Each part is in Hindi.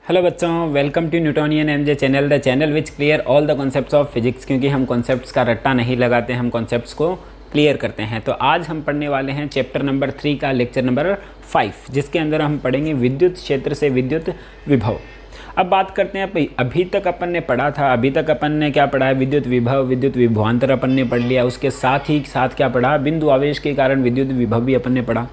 हेलो बच्चों, welcome to Newtonian MJ channel, the channel which clear all the concepts of physics. क्योंकि हम कॉन्सेप्ट्स का रट्टा नहीं लगाते, हम कॉन्सेप्ट्स को क्लियर करते हैं। तो आज हम पढ़ने वाले हैं चैप्टर नंबर 3 का लेक्चर नंबर 5, जिसके अंदर हम पढ़ेंगे विद्युत क्षेत्र से विद्युत विभव। अब बात करते हैं, अभी तक अपन ने पढ़ा था, अभी तक अपन ने क्या पढ़ा है? विद्युत विभव, विद्युत विभवांतर अपन ने पढ़ लिया। उसके साथ ही साथ क्या पढ़ा? बिंदु आवेश के कारण विद्युत विभव भी अपन ने पढ़ा,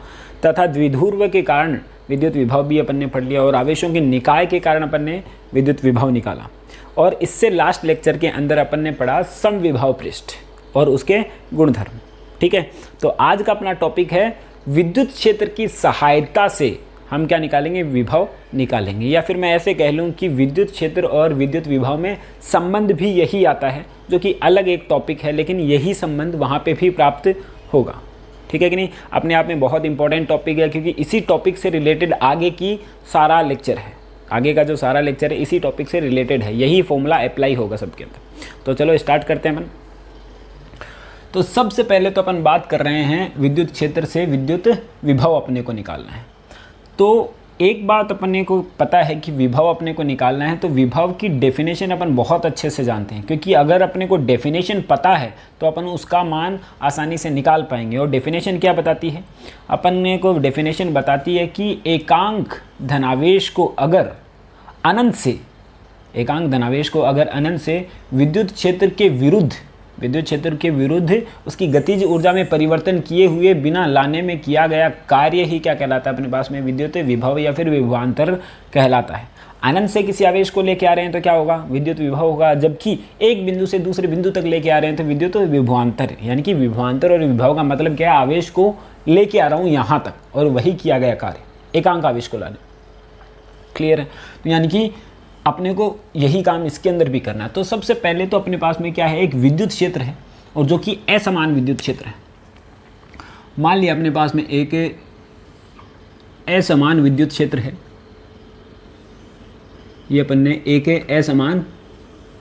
तथा द्विध्रुव के कारण विद्युत विभव भी अपन ने पढ़ लिया, और आवेशों के निकाय के कारण अपन ने विद्युत विभव निकाला। और इससे लास्ट लेक्चर के अंदर अपन ने पढ़ा समविभव पृष्ठ और उसके गुणधर्म। ठीक है, तो आज का अपना टॉपिक है विद्युत क्षेत्र की सहायता से हम क्या निकालेंगे? विभव निकालेंगे। या फिर मैं ऐसे कह लूँ कि विद्युत क्षेत्र और विद्युत विभव में संबंध भी यही आता है, जो कि अलग एक टॉपिक है, लेकिन यही संबंध वहाँ पे भी प्राप्त होगा। ठीक है कि नहीं? अपने आप में बहुत इंपॉर्टेंट टॉपिक है, क्योंकि इसी टॉपिक से रिलेटेड आगे की सारा लेक्चर है। आगे का जो सारा लेक्चर है इसी टॉपिक से रिलेटेड है, यही फॉर्मूला अप्लाई होगा सबके अंदर। तो चलो स्टार्ट करते हैं अपन। तो सबसे पहले तो अपन बात कर रहे हैं विद्युत क्षेत्र से विद्युत विभव अपने को निकालना है। तो एक बात अपने को पता है कि विभव अपने को निकालना है, तो विभव की डेफिनेशन अपन बहुत अच्छे से जानते हैं, क्योंकि अगर अपने को डेफिनेशन पता है तो अपन उसका मान आसानी से निकाल पाएंगे। और डेफिनेशन क्या बताती है? अपने को डेफिनेशन बताती है कि एकांक धनावेश को अगर अनंत से विद्युत क्षेत्र के विरुद्ध उसकी गतिज ऊर्जा में परिवर्तन किए हुए बिना लाने में किया गया कार्य ही क्या कहलाता है? अपने पास में विद्युत विभव या फिर विभवांतर कहलाता है। अनंत से किसी आवेश को लेके आ रहे हैं तो क्या होगा? विद्युत विभव होगा। जबकि एक बिंदु से दूसरे बिंदु तक लेके आ रहे हैं तो विद्युत विभवांतर। यानी कि विभवांतर और विभव का मतलब क्या है? आवेश को लेके आ रहा हूँ यहाँ तक, और वही किया गया कार्य एकांक आवेश को लाने। क्लियर है? तो यानी कि अपने को यही काम इसके अंदर भी करना है। तो सबसे पहले तो अपने पास में क्या है? एक विद्युत क्षेत्र है, और जो कि असमान विद्युत क्षेत्र है। मान लिया अपने पास में एक असमान विद्युत क्षेत्र है। ये अपन ने एक असमान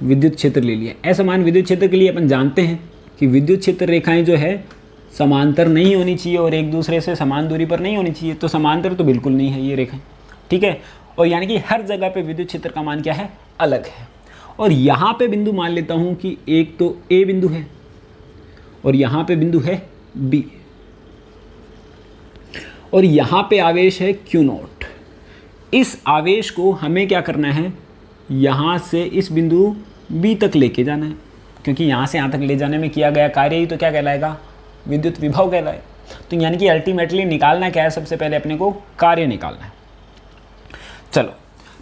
विद्युत क्षेत्र ले लिया। असमान विद्युत क्षेत्र के लिए अपन जानते हैं कि विद्युत क्षेत्र रेखाएं जो है समांतर नहीं होनी चाहिए और एक दूसरे से समान दूरी पर नहीं होनी चाहिए। तो समांतर तो बिल्कुल नहीं है ये रेखाएं। ठीक है, और यानी कि हर जगह पे विद्युत क्षेत्र का मान क्या है? अलग है। और यहाँ पे बिंदु मान लेता हूँ कि एक तो ए बिंदु है और यहाँ पे बिंदु है बी, और यहाँ पे आवेश है Q0। इस आवेश को हमें क्या करना है? यहाँ से इस बिंदु बी तक लेके जाना है, क्योंकि यहाँ से यहाँ तक ले जाने में किया गया कार्य ही तो क्या कहलाएगा? विद्युत विभव कहलाए। तो यानी कि अल्टीमेटली निकालना क्या है? सबसे पहले अपने को कार्य निकालना है। चलो,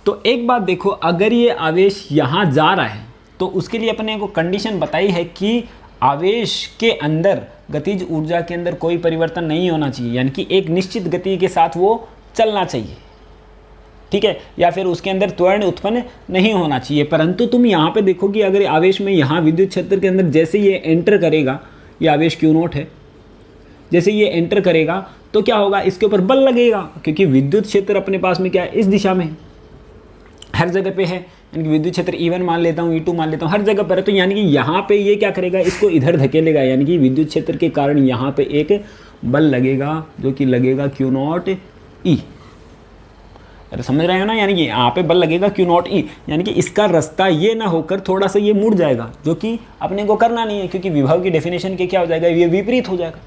तो एक बात देखो, अगर ये आवेश यहाँ जा रहा है तो उसके लिए अपने को कंडीशन बताई है कि आवेश के अंदर गतिज ऊर्जा के अंदर कोई परिवर्तन नहीं होना चाहिए, यानी कि एक निश्चित गति के साथ वो चलना चाहिए। ठीक है, या फिर उसके अंदर त्वरण उत्पन्न नहीं होना चाहिए। परंतु तुम यहाँ पे देखो कि अगर आवेश में यहाँ विद्युत क्षेत्र के अंदर जैसे ये एंटर करेगा, ये आवेश Q0 है, जैसे ये एंटर करेगा तो क्या होगा? इसके ऊपर बल लगेगा, क्योंकि विद्युत क्षेत्र अपने पास में क्या है? इस दिशा में हर जगह पे है। यानी कि विद्युत क्षेत्र E1 मान लेता हूँ, E2 मान लेता हूँ, हर जगह पर है। तो यानी कि यहाँ पे ये क्या करेगा? इसको इधर धकेलेगा, यानी कि विद्युत क्षेत्र के कारण यहाँ पे एक बल लगेगा, जो कि लगेगा Q0E। अरे समझ रहे हो ना? यानी कि यहाँ पे बल लगेगा Q0E, यानी कि इसका रास्ता ये ना होकर थोड़ा सा ये मुड़ जाएगा, जो कि अपने को करना नहीं है, क्योंकि विभव की डेफिनेशन के क्या हो जाएगा? ये विपरीत हो जाएगा।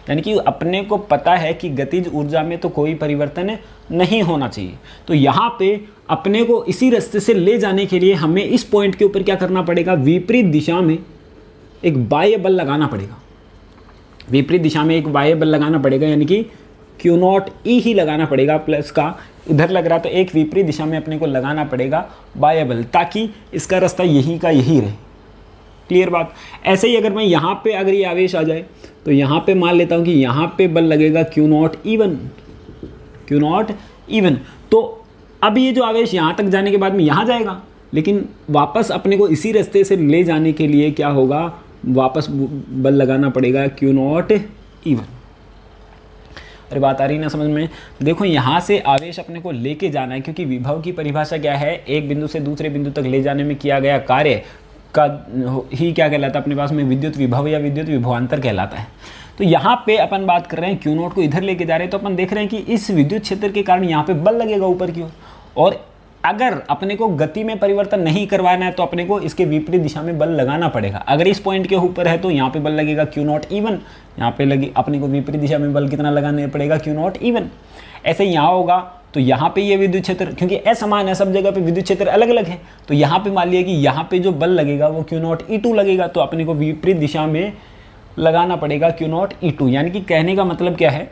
यानी कि अपने को पता है कि गतिज ऊर्जा में तो कोई परिवर्तन नहीं होना चाहिए। तो यहाँ पे अपने को इसी रास्ते से ले जाने के लिए हमें इस पॉइंट के ऊपर क्या करना पड़ेगा? विपरीत दिशा में एक बाह्य बल लगाना पड़ेगा। विपरीत दिशा में एक बाह्य बल लगाना पड़ेगा, यानी कि Q0E ही लगाना पड़ेगा। प्लस का इधर लग रहा, तो एक विपरीत दिशा में अपने को लगाना पड़ेगा बाह्य बल, ताकि इसका रास्ता यही का यही रहे। क्लियर बात? ऐसे ही अगर मैं यहाँ पे अगर ये आवेश आ जाए तो यहाँ पे मान लेता हूँ कि यहाँ पे बल लगेगा Q0E1। तो अब ये जो आवेश यहाँ तक जाने के बाद में यहाँ जाएगा, लेकिन वापस अपने को इसी रास्ते से ले जाने के लिए क्या होगा? वापस बल लगाना पड़ेगा Q0E1। अरे बात आ रही ना समझ में? देखो, यहाँ से आवेश अपने को लेके जाना है, क्योंकि विभव की परिभाषा क्या है? एक बिंदु से दूसरे बिंदु तक ले जाने में किया गया कार्य का ही क्या कहलाता है? अपने पास में विद्युत विभव या विद्युत विभवांतर कहलाता है। तो यहाँ पे अपन बात कर रहे हैं Q0 को इधर लेके जा रहे हैं, तो अपन देख रहे हैं कि इस विद्युत क्षेत्र के कारण यहाँ पे बल लगेगा ऊपर की ओर, और अगर अपने को गति में परिवर्तन नहीं करवाना है तो अपने को इसके विपरीत दिशा में बल लगाना पड़ेगा। अगर इस पॉइंट के ऊपर है तो यहाँ पे बल लगेगा क्यू नॉट इवन, यहाँ पे लगे अपने को विपरीत दिशा में बल कितना लगाना पड़ेगा क्यू नॉट इवन। ऐसे यहाँ होगा तो यहाँ पे ये विद्युत क्षेत्र, क्योंकि असमान है सब जगह पे विद्युत क्षेत्र अलग अलग है, तो यहाँ पे मान लिया कि यहाँ पे जो बल लगेगा वो क्यू नॉट E2 लगेगा, तो अपने को विपरीत दिशा में लगाना पड़ेगा क्यू नॉट E2। यानी कि कहने का मतलब क्या है,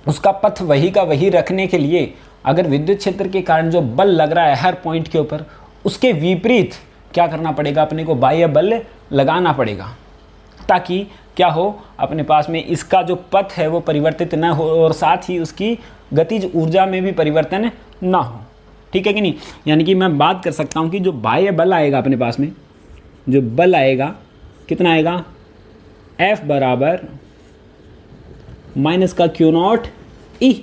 उसका पथ वही का वही रखने के लिए अगर विद्युत क्षेत्र के कारण जो बल लग रहा है हर पॉइंट के ऊपर, उसके विपरीत क्या करना पड़ेगा, अपने को बाह्य बल लगाना पड़ेगा, ताकि क्या हो, अपने पास में इसका जो पथ है वो परिवर्तित न हो और साथ ही उसकी गतिज ऊर्जा में भी परिवर्तन ना हो। ठीक है कि नहीं। यानी कि मैं बात कर सकता हूँ कि जो बाह्य बल आएगा अपने पास में, जो बल आएगा कितना आएगा, F बराबर माइनस का क्यू नॉट E।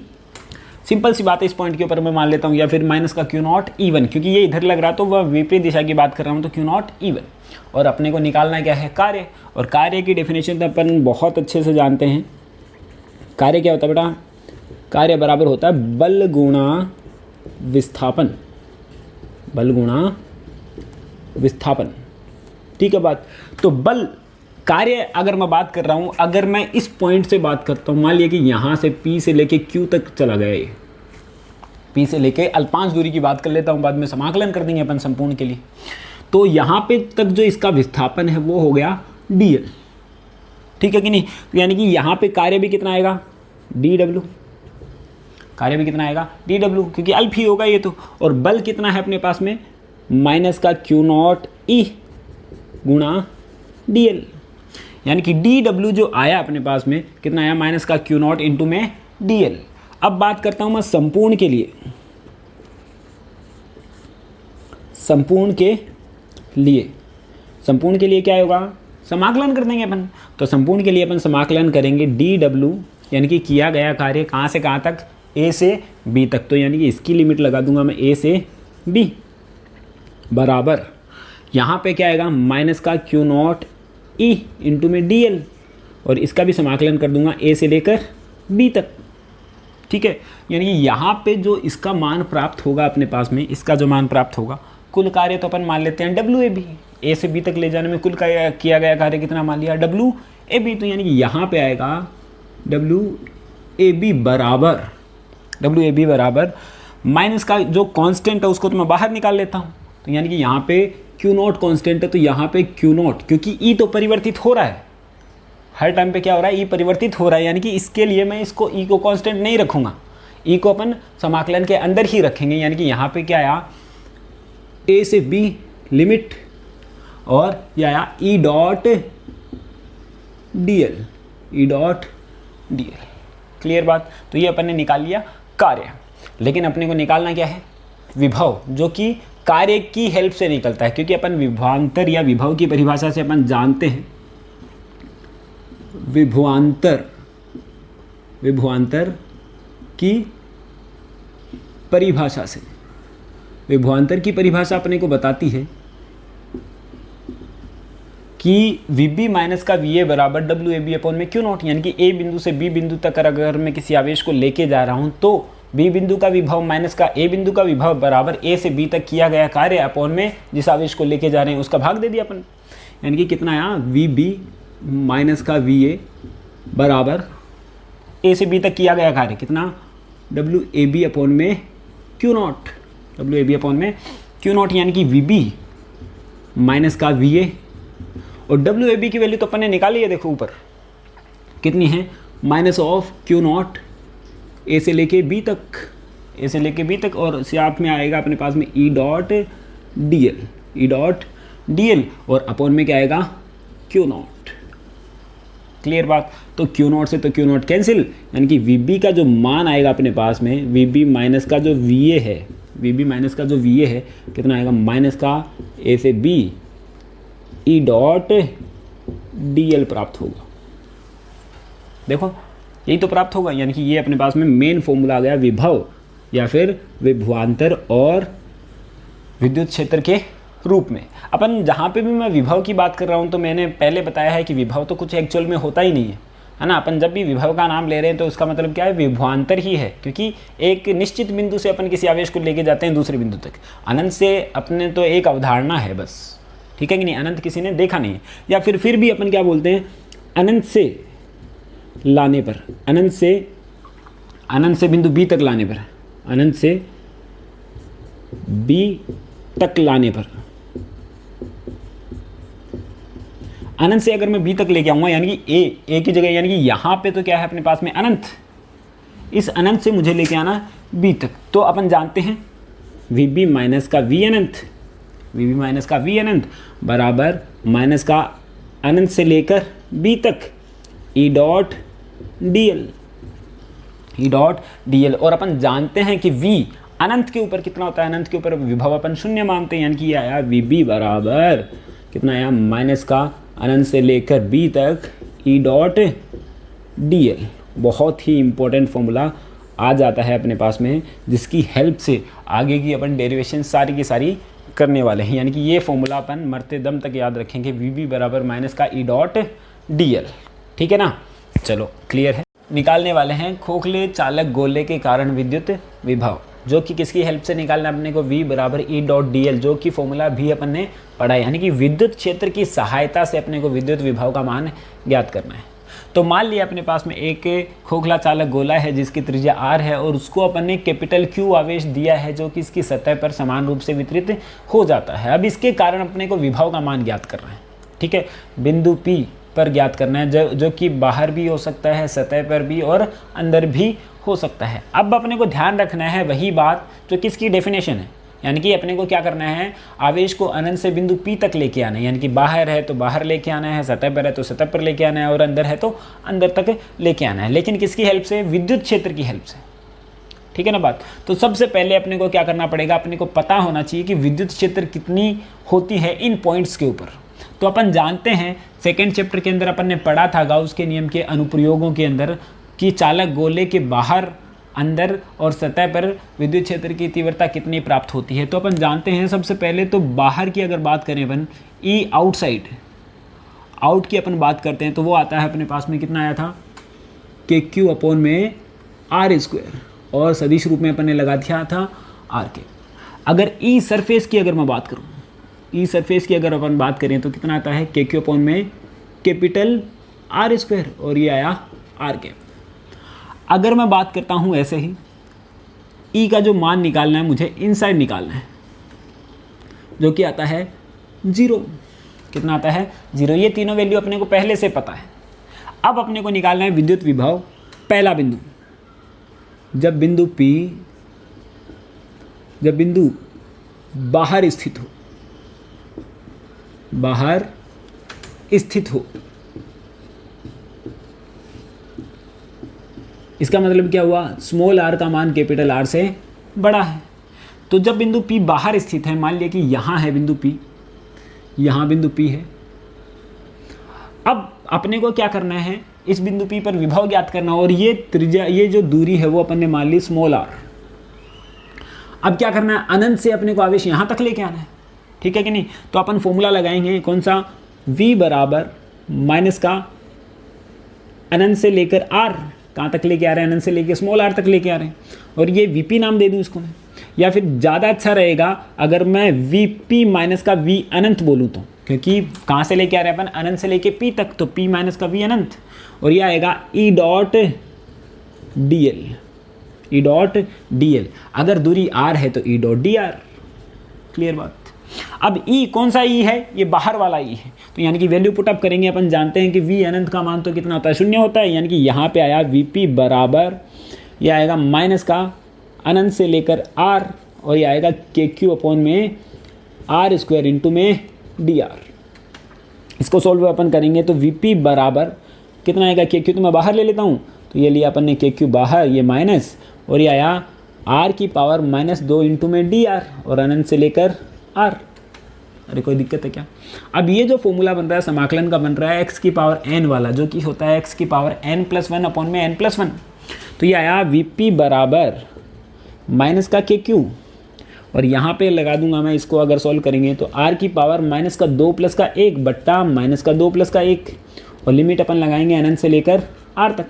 सिंपल सी बात है, इस पॉइंट के ऊपर मैं मान लेता हूँ, या फिर माइनस का क्यू नॉट E1, क्योंकि ये इधर लग रहा तो वह विपरीत दिशा की बात कर रहा हूँ, तो क्यू नॉट E1। और अपने को निकालना क्या है, कार्य। और कार्य की डेफिनेशन तो अपन बहुत अच्छे से जानते हैं। कार्य क्या होता है बेटा, कार्य बराबर होता है बल गुणा विस्थापन, बल गुणा विस्थापन। ठीक है बात। तो बल कार्य अगर मैं बात कर रहा हूँ, अगर मैं इस पॉइंट से बात करता हूँ, मान लिया कि यहाँ से P से लेके Q तक चला गया, ये P से लेके अल्पांश दूरी की बात कर लेता हूँ, बाद में समाकलन कर देंगे अपन संपूर्ण के लिए। तो यहाँ पे तक जो इसका विस्थापन है वो हो गया dl। ठीक है कि नहीं। तो यानी कि यहाँ पे कार्य भी कितना आएगा, dw, कार्य भी कितना आएगा dw, क्योंकि अल्प ही होगा ये तो। और बल कितना है अपने पास में, माइनस का क्यू नॉट E गुणा dl। यानी कि dw जो आया अपने पास में कितना आया, माइनस का क्यू नॉट इंटू में dl। अब बात करता हूं मैं संपूर्ण के लिए, संपूर्ण के लिए क्या होगा, समाकलन कर देंगे अपन। तो संपूर्ण के लिए अपन समाकलन करेंगे dw, यानी कि किया गया कार्य कहाँ से कहाँ तक, a से b तक। तो यानी कि इसकी लिमिट लगा दूंगा मैं a से b, बराबर यहाँ पे क्या आएगा, माइनस का क्यू नॉट E इंटू में dl, और इसका भी समाकलन कर दूंगा a से लेकर b तक। ठीक है। यानी कि यहाँ पे जो इसका मान प्राप्त होगा अपने पास में, इसका जो मान प्राप्त होगा, कुल कार्य तो अपन मान लेते हैं WAB, a से b तक ले जाने में कुल किया गया कार्य कितना मान लिया, WAB। तो यानी कि यहाँ पे आएगा WAB बराबर माइनस का जो कांस्टेंट है उसको तो मैं बाहर निकाल लेता हूँ। तो यानी कि यहाँ पे क्यू नॉट कॉन्स्टेंट है, तो यहाँ पे क्यू नॉट, क्योंकि ई तो परिवर्तित हो रहा है हर टाइम पे, क्या हो रहा है, ई परिवर्तित हो रहा है। यानी कि इसके लिए मैं इसको ई को कांस्टेंट नहीं रखूँगा, ई को अपन समाकलन के अंदर ही रखेंगे। यानी कि यहाँ पे क्या आया, ए से बी लिमिट, और यह आया E dot dl, E dot dl। Clear बात। तो ये अपन ने निकाल लिया कार्य, लेकिन अपने को निकालना क्या है, विभव, जो कि कार्य की हेल्प से निकलता है। क्योंकि अपन विभवांतर या विभव की परिभाषा से अपन जानते हैं, विभवांतर की परिभाषा से, विभवांतर की परिभाषा अपने को बताती है कि VB माइनस का VA बराबर WAB अपॉन में क्यू नॉट। यानी कि A बिंदु से B बिंदु तक अगर मैं किसी आवेश को लेके जा रहा हूँ तो B बिंदु का विभव माइनस का A बिंदु का विभव बराबर A से B तक किया गया कार्य अपॉन में जिस आवेश को लेके जा रहे हैं उसका भाग दे दिया अपन। यानी कि कितना आया, VB माइनस का VA बराबर A से B तक किया गया कार्य कितना, WAB अपॉन में क्यू नॉट, WAB अपॉन में क्यू नॉट। यानी कि VB माइनस का VA, और WAB की वैल्यू तो अपन ने निकाली है, देखो ऊपर कितनी है, minus of Q not A से लेके B तक, A से लेके B तक, और साथ में आएगा अपने पास में E डॉट dl, और अपॉन में क्या आएगा, क्यू नॉट। क्लियर बात। तो क्यू नॉट से तो क्यू नॉट कैंसिल, यानी कि VB का जो मान आएगा अपने पास में, VB माइनस का जो VA है, VB माइनस का जो VA है कितना आएगा, माइनस का A से B E डॉट dl प्राप्त होगा। देखो यही तो प्राप्त होगा। यानी कि ये अपने पास में मेन फॉर्मूला आ गया विभव या फिर विभवांतर और विद्युत क्षेत्र के रूप में। अपन जहाँ पे भी मैं विभव की बात कर रहा हूँ तो मैंने पहले बताया है कि विभव तो कुछ एक्चुअल में होता ही नहीं है, है ना। अपन जब भी विभव का नाम ले रहे हैं तो उसका मतलब क्या है, विभवांतर ही है, क्योंकि एक निश्चित बिंदु से अपन किसी आवेश को लेके जाते हैं दूसरे बिंदु तक। अनंत से अपने तो एक अवधारणा है बस, ठीक है कि नहीं, अनंत किसी ने देखा नहीं है। या फिर भी अपन क्या बोलते हैं, अनंत से लाने पर, अनंत से बिंदु बी तक लाने पर, अनंत से बी तक लाने पर, अनंत से अगर मैं बी तक लेके आऊंगा, यानी कि ए की जगह, यानी कि यहाँ पे तो क्या है अपने पास में अनंत, इस अनंत से मुझे लेके आना बी तक। तो अपन जानते हैं वी बी माइनस का वी अनंत, वी बी माइनस का वी अनंत बराबर माइनस का अनंत से लेकर बी तक E dot D L, E dot D L. और अपन जानते हैं कि वी अनंत के ऊपर कितना होता है, अनंत के ऊपर विभव अपन शून्य मानते हैं, यानी कि ये आया वी बी बराबर कितना आया, माइनस का अनंत से लेकर बी तक ई डॉट डी एल। बहुत ही इंपॉर्टेंट फॉर्मूला आ जाता है अपने पास में, जिसकी हेल्प से आगे की अपन डेरिवेशन सारी की सारी करने वाले हैं। यानी कि ये फॉर्मूला अपन मरते दम तक याद रखेंगे, वी बी बराबर माइनस का ई डॉट डी एल, ठीक है ना। चलो क्लियर है। निकालने वाले हैं खोखले चालक गोले के कारण विद्युत विभव, जो कि किसकी हेल्प से निकालना है अपने को, V बराबर ई डॉट डी एल, जो कि फॉर्मूला भी अपन ने पढ़ा है। यानी कि विद्युत क्षेत्र की सहायता से अपने को विद्युत विभव का मान ज्ञात करना है। तो मान लिया अपने पास में एक खोखला चालक गोला है जिसकी त्रिज्या r है, और उसको अपन ने कैपिटल Q आवेश दिया है, जो कि इसकी सतह पर समान रूप से वितरित हो जाता है। अब इसके कारण अपने को विभव का मान ज्ञात करना है, ठीक है, बिंदु P पर ज्ञात करना है, जो कि बाहर भी हो सकता है, सतह पर भी और अंदर भी हो सकता है। अब अपने को ध्यान रखना है वही बात जो किसकी डेफिनेशन है, यानी कि अपने को क्या करना है, आवेश को अनंत से बिंदु P तक लेके आना है, यानी कि बाहर है तो बाहर लेके आना है, सतह पर है तो सतह पर लेके आना है, और अंदर है तो अंदर तक लेके आना है। लेकिन किसकी हेल्प से, विद्युत क्षेत्र की हेल्प से, ठीक है ना बात। तो सबसे पहले अपने को क्या करना पड़ेगा, अपने को पता होना चाहिए कि विद्युत क्षेत्र कितनी होती है इन पॉइंट्स के ऊपर। तो अपन जानते हैं सेकेंड चैप्टर के अंदर अपन ने पढ़ा था गाउस के नियम के अनुप्रयोगों के अंदर कि चालक गोले के बाहर, अंदर और सतह पर विद्युत क्षेत्र की तीव्रता कितनी प्राप्त होती है। तो अपन जानते हैं सबसे पहले तो बाहर की अगर बात करें अपन, ई आउटसाइड, आउट की अपन बात करते हैं तो वो आता है अपने पास में कितना आया था, के क्यू अपॉन में आर स्क्वायर, और सदिश रूप में अपन ने लगा दिया था आर के। अगर ई सरफेस की अगर मैं बात करूँ, ई सरफेस की अगर अपन बात करें तो कितना आता है, के क्यू अपॉन में कैपिटल आर स्क्वायर, और ये आया आर के। अगर मैं बात करता हूँ ऐसे ही, ई का जो मान निकालना है मुझे इनसाइड निकालना है, जो कि आता है 0, कितना आता है 0। ये तीनों वैल्यू अपने को पहले से पता है। अब अपने को निकालना है विद्युत विभव। पहला बिंदु, जब बिंदु बाहर स्थित हो, बाहर स्थित हो, इसका मतलब क्या हुआ, स्मॉल r का मान कैपिटल R से बड़ा है। तो जब बिंदु P बाहर स्थित है, मान लिया कि यहाँ है बिंदु P, यहाँ बिंदु P है। अब अपने को क्या करना है, इस बिंदु P पर विभव ज्ञात करना, और ये त्रिज्या, ये जो दूरी है वो अपन ने मान ली स्मॉल r। अब क्या करना है, अनंत से अपने को आवेश यहाँ तक लेके आना है, ठीक है कि नहीं। तो अपन फॉर्मूला लगाएंगे कौन सा, V बराबर माइनस का अनंत से लेकर R, कहाँ तक लेके आ रहे हैं, अनंत से लेके स्मॉल r तक लेके आ रहे हैं, और ये VP नाम दे दूँ इसको मैं, या फिर ज़्यादा अच्छा रहेगा अगर मैं VP माइनस का V अनंत बोलूँ तो, क्योंकि कहाँ से लेके आ रहे हैं अपन, अनंत से लेके P तक, तो P माइनस का V अनंत, और ये आएगा E dot D L, E dot D L. अगर दूरी R है तो E dot D R, clear बात। अब E कौन सा E है, ये बाहर वाला E है, तो यानी कि वैल्यू पुट अप करेंगे। अपन जानते हैं कि V अनंत का मान तो कितना होता है, 0 होता है, यानी कि यहाँ पे आया VP बराबर, ये आएगा माइनस का अनंत से लेकर R, और ये आएगा KQ अपॉन में R स्क्वायर इंटू में DR। इसको सॉल्व अपन करेंगे तो VP बराबर कितना आएगा, KQ तो मैं बाहर ले लेता हूँ, तो ये लिया अपन ने KQ बाहर, ये माइनस, और ये आया R की पावर -2 इंटू में DR, और अनंत से लेकर R। अरे कोई दिक्कत है क्या। अब ये जो फॉर्मूला बन रहा है समाकलन का बन रहा है x की पावर n वाला, जो कि होता है x की पावर n+1 अपॉन में n+1। तो ये आया VP बराबर माइनस का KQ, और यहाँ पे लगा दूंगा मैं इसको, अगर सॉल्व करेंगे तो R की पावर -2 + 1 बट्टा -2 + 1, और लिमिट अपन लगाएंगे अनंत से लेकर आर तक।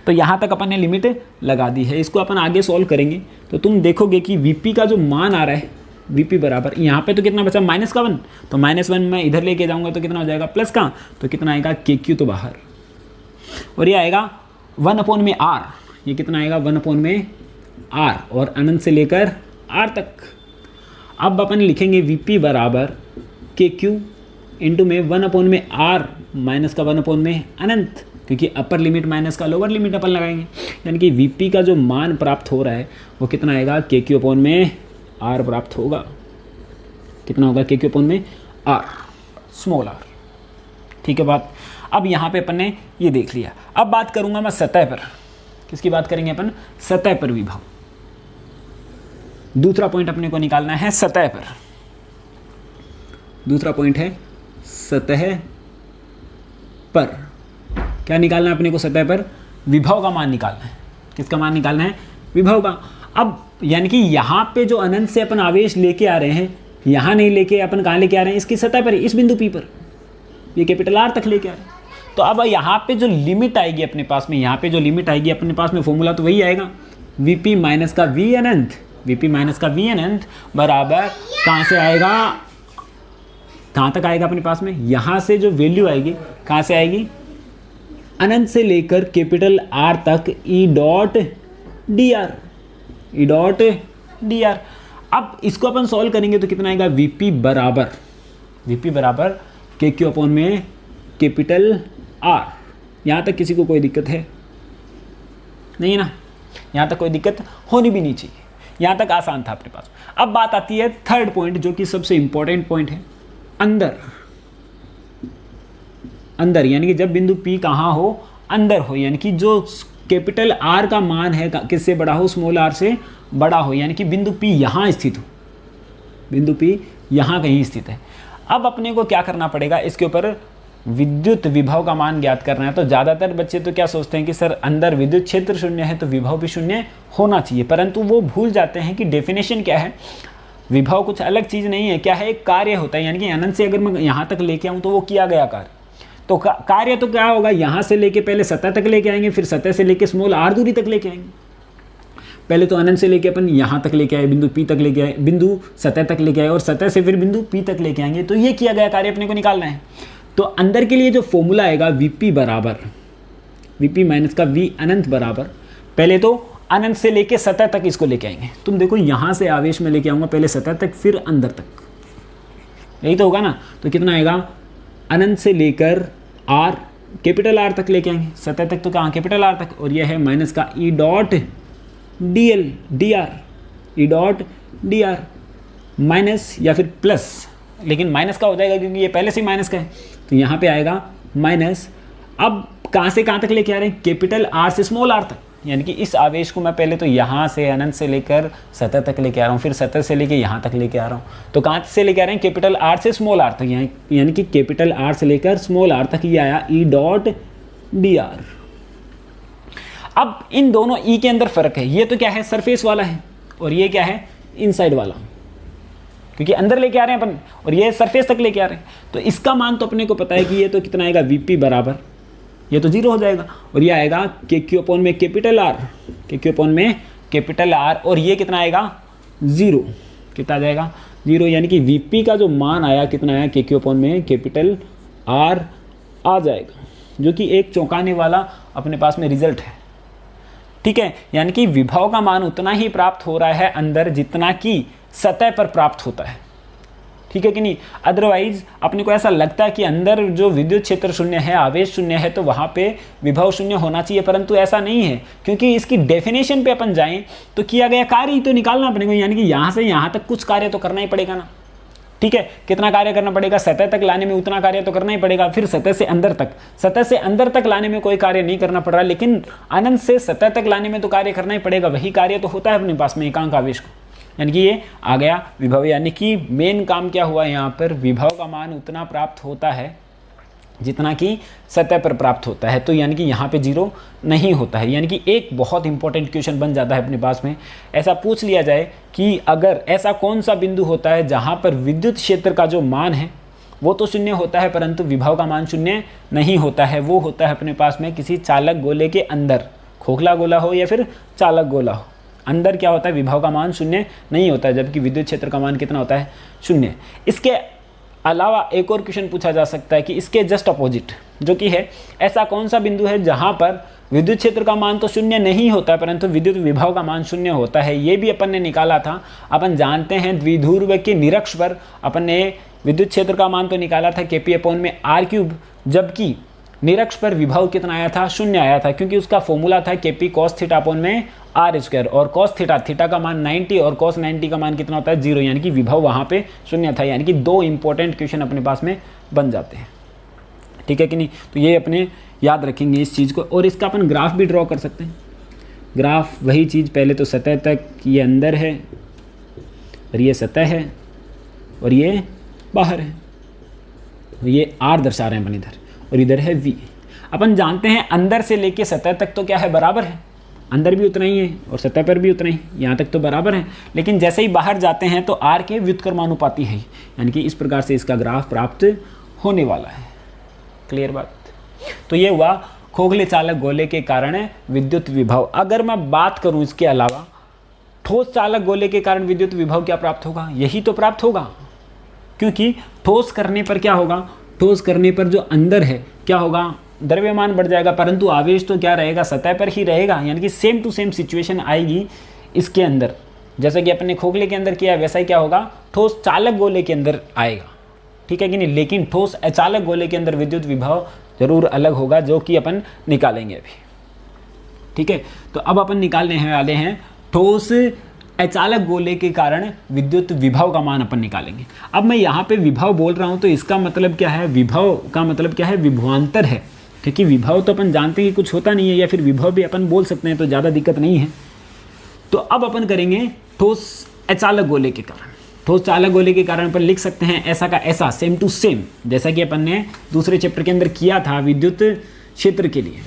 तो यहाँ तक अपन ने लिमिट लगा दी है। इसको अपन आगे सॉल्व करेंगे तो तुम देखोगे कि वीपी का जो मान आ रहा है, वीपी बराबर यहाँ पे तो कितना बचा माइनस का 1, तो -1 मैं इधर लेके जाऊँगा तो कितना हो जाएगा प्लस का, तो कितना आएगा के क्यू तो बाहर, और ये आएगा 1/r, ये कितना आएगा 1/r और अनंत से लेकर r तक। अब अपन लिखेंगे वीपी बराबर के क्यू इंटू में 1/r माइनस का 1/में अनंत, क्योंकि अपर लिमिट माइनस का लोअर लिमिट अपन लगाएंगे, यानी कि वीपी का जो मान प्राप्त हो रहा है वो कितना आएगा के क्यू अपॉन में r प्राप्त होगा। कितना होगा के क्यू अपॉन में r, स्मॉल r। ठीक है बात। अब यहाँ पे अपन ने ये देख लिया। अब बात करूँगा मैं सतह पर। किसकी बात करेंगे अपन? सतह पर विभव। दूसरा पॉइंट अपने को निकालना है सतह पर। दूसरा पॉइंट है सतह पर। क्या निकालना है अपने को सतह पर? विभव का मान निकालना है। किसका मान निकालना है? विभव का। अब यानी कि यहाँ पे जो अनंत से अपन आवेश लेके आ रहे हैं, यहाँ नहीं लेके अपन कहाँ लेके आ रहे हैं? इसकी सतह पर, इस बिंदु P पर, ये कैपिटल R तक लेके आ रहे हैं। तो अब यहाँ पे जो लिमिट आएगी अपने पास में, यहाँ पे जो लिमिट आएगी अपने पास में, फॉर्मूला तो वही आएगा, Vp माइनस का V अनंत, Vp माइनस का V अनंत बराबर कहाँ से आएगा, कहाँ तक आएगा अपने पास में? यहाँ से जो वैल्यू आएगी कहाँ से आएगी? अनंत से लेकर कैपिटल R तक E डॉट डी आर। अब इसको अपन सॉल्व करेंगे तो कितना आएगा? Vp बराबर के क्यू अपॉन में कैपिटल R। यहाँ तक किसी को कोई दिक्कत है? नहीं ना, यहाँ तक कोई दिक्कत होनी भी नहीं चाहिए, यहाँ तक आसान था अपने पास। अब बात आती है थर्ड पॉइंट, जो कि सबसे इंपॉर्टेंट पॉइंट है, अंदर यानी कि जब बिंदु P कहाँ हो? अंदर हो, यानी कि जो कैपिटल R का मान है किससे बड़ा हो? स्मॉल r से बड़ा हो, यानी कि बिंदु P यहाँ स्थित हो, बिंदु P यहाँ कहीं स्थित है। अब अपने को क्या करना पड़ेगा? इसके ऊपर विद्युत विभव का मान ज्ञात करना है। तो ज़्यादातर बच्चे तो क्या सोचते हैं कि सर अंदर विद्युत क्षेत्र शून्य है तो विभव भी शून्य होना चाहिए, परंतु वो भूल जाते हैं कि डेफिनेशन क्या है। विभव कुछ अलग चीज़ नहीं है, क्या है? एक कार्य होता है, यानी कि अनंत से अगर मैं यहाँ तक लेके आऊँ तो वो किया गया कार्य। तो कार्य तो क्या होगा? यहाँ से लेके पहले सतह तक लेके आएंगे, फिर सतह से लेके स्मॉल r दूरी तक लेके आएंगे। पहले तो अनंत से लेके अपन यहाँ तक लेके आए, बिंदु P तक लेके आए, बिंदु सतह तक लेके आए, और सतह से फिर बिंदु P तक लेके आएंगे। तो ये किया गया कार्य अपने को निकालना है। तो अंदर के लिए जो फॉर्मूला आएगा Vp बराबर Vp माइनस का V अनंत बराबर, पहले तो अनंत से लेके सतह तक इसको लेके आएंगे। तुम देखो यहाँ से आवेश में लेके आऊँगा पहले सतह तक फिर अंदर तक, यही तो होगा ना। तो कितना आएगा? अनंत से लेकर R कैपिटल R तक लेके आएंगे, सतह तक तो कहाँ? कैपिटल R तक, और यह है माइनस का E dot D R minus या फिर प्लस, लेकिन माइनस का हो जाएगा क्योंकि ये पहले से ही माइनस का है, तो यहाँ पे आएगा माइनस। अब कहाँ से कहाँ तक लेके आ रहे हैं? कैपिटल R से स्मॉल r तक, यानी कि इस आवेश को मैं पहले तो यहाँ से अनंत से लेकर सतह तक लेके आ रहा हूँ, फिर सतह से लेके यहाँ तक लेके आ रहा हूँ। तो कहाँ से लेके आ रहे हैं? कैपिटल R से स्मॉल r तक, यानी कि कैपिटल R से लेकर स्मॉल r तक, ये आया E डॉट डी आर। अब इन दोनों E के अंदर फर्क है, ये तो क्या है? सरफेस वाला है, और ये क्या है? इनसाइड वाला, क्योंकि अंदर लेके आ रहे हैं अपन, और ये सरफेस तक लेके आ रहे हैं। तो इसका मान तो अपने को पता है कि ये तो कितना आएगा? Vp बराबर, ये तो 0 हो जाएगा, और ये आएगा के क्यू अपॉन में कैपिटल R, के क्यू अपॉन में कैपिटल R, और ये कितना आएगा? 0। कितना आ जाएगा? 0, यानी कि Vp का जो मान आया कितना आया? के क्यू अपॉन में कैपिटल R आ जाएगा, जो कि एक चौंकाने वाला अपने पास में रिजल्ट है। ठीक है, यानी कि विभव का मान उतना ही प्राप्त हो रहा है अंदर जितना कि सतह पर प्राप्त होता है। ठीक है कि नहीं? अदरवाइज अपने को ऐसा लगता है कि अंदर जो विद्युत क्षेत्र शून्य है, आवेश शून्य है, तो वहाँ पे विभव शून्य होना चाहिए, परंतु ऐसा नहीं है, क्योंकि इसकी डेफिनेशन पे अपन जाएं तो किया गया कार्य ही तो निकालना अपने को, यानी कि यहाँ से यहाँ तक कुछ कार्य तो करना ही पड़ेगा ना। ठीक है, कितना कार्य करना पड़ेगा? सतह तक लाने में उतना कार्य तो करना ही पड़ेगा। फिर सतह से अंदर तक लाने में कोई कार्य नहीं करना पड़ रहा, लेकिन अनंत से सतह तक लाने में तो कार्य करना ही पड़ेगा। वही कार्य तो होता है अपने पास में एकांक आवेश को, यानी कि ये आ गया विभव। यानी कि मेन काम क्या हुआ यहाँ पर? विभव का मान उतना प्राप्त होता है जितना कि सतह पर प्राप्त होता है, तो यानी कि यहाँ पे 0 नहीं होता है। यानी कि एक बहुत इंपॉर्टेंट क्वेश्चन बन जाता है अपने पास में, ऐसा पूछ लिया जाए कि अगर ऐसा कौन सा बिंदु होता है जहाँ पर विद्युत क्षेत्र का जो मान है वो तो शून्य होता है परंतु विभव का मान शून्य नहीं होता है। वो होता है अपने पास में किसी चालक गोले के अंदर, खोखला गोला हो या फिर चालक गोला हो, अंदर क्या होता है, विभव का मान शून्य नहीं होता है, जबकि विद्युत क्षेत्र का मान कितना होता है, शून्य। इसके अलावा एक और क्वेश्चन पूछा जा सकता है कि इसके जस्ट अपोजिट जो कि है, ऐसा कौन सा बिंदु है जहाँ पर विद्युत क्षेत्र का मान तो शून्य नहीं होता है परंतु विद्युत विभव का मान शून्य होता है। ये भी अपन ने निकाला था। अपन जानते हैं द्विध्रुव के निरक्ष पर अपन ने विद्युत क्षेत्र का मान तो निकाला था Kp/r³, जबकि निरक्ष पर विभव कितना आया था, शून्य आया था, क्योंकि उसका फॉर्मूला था Kp cos θ/r², और cos थीटा का मान 90 और cos 90 का मान कितना होता है, 0, यानी कि विभव वहाँ पे शून्य था। यानी कि 2 इंपॉर्टेंट क्वेश्चन अपने पास में बन जाते हैं, ठीक है कि नहीं। तो ये अपने याद रखेंगे इस चीज़ को, और इसका अपन ग्राफ भी ड्रॉ कर सकते हैं। ग्राफ वही चीज़, पहले तो सतह तक, ये अंदर है और ये सतह है और ये बाहर है, ये r दर्शा रहे हैं अपन इधर, और इधर है v। अपन जानते हैं अंदर से लेके सतह तक तो क्या है, बराबर है, अंदर भी उतना ही है और सतह पर भी उतना ही, यहाँ तक तो बराबर है। लेकिन जैसे ही बाहर जाते हैं तो r के व्युत्क्रमानुपाती है, यानी कि इस प्रकार से इसका ग्राफ प्राप्त होने वाला है। क्लियर बात। तो ये हुआ खोखले चालक गोले के कारण विद्युत विभव। अगर मैं बात करूं इसके अलावा, ठोस चालक गोले के कारण विद्युत विभव क्या प्राप्त होगा, यही तो प्राप्त होगा, क्योंकि ठोस करने पर क्या होगा, ठोस करने पर जो अंदर है क्या होगा, द्रव्यमान बढ़ जाएगा, परंतु आवेश तो क्या रहेगा, सतह पर ही रहेगा। यानी कि सेम टू सेम सिचुएशन आएगी इसके अंदर, जैसा कि अपने खोखले के अंदर किया वैसा ही क्या होगा, ठोस चालक गोले के अंदर आएगा, ठीक है कि नहीं। लेकिन ठोस अचालक गोले के अंदर विद्युत विभव जरूर अलग होगा, जो कि अपन निकालेंगे अभी, ठीक है। तो अब अपन निकालने वाले हैं ठोस अचालक गोले के कारण विद्युत विभव का मान अपन निकालेंगे। अब मैं यहाँ पे विभव बोल रहा हूँ तो इसका मतलब क्या है, विभव का मतलब क्या है, विभवांतर है, क्योंकि विभव तो अपन जानते हैं कि कुछ होता नहीं है, या फिर विभव भी अपन बोल सकते हैं, तो ज़्यादा दिक्कत नहीं है। तो अब अपन करेंगे ठोस अचालक गोले के कारण। ठोस चालक गोले के कारण अपन लिख सकते हैं ऐसा का ऐसा, सेम टू सेम, जैसा कि अपन ने दूसरे चैप्टर के अंदर किया था विद्युत क्षेत्र के लिए,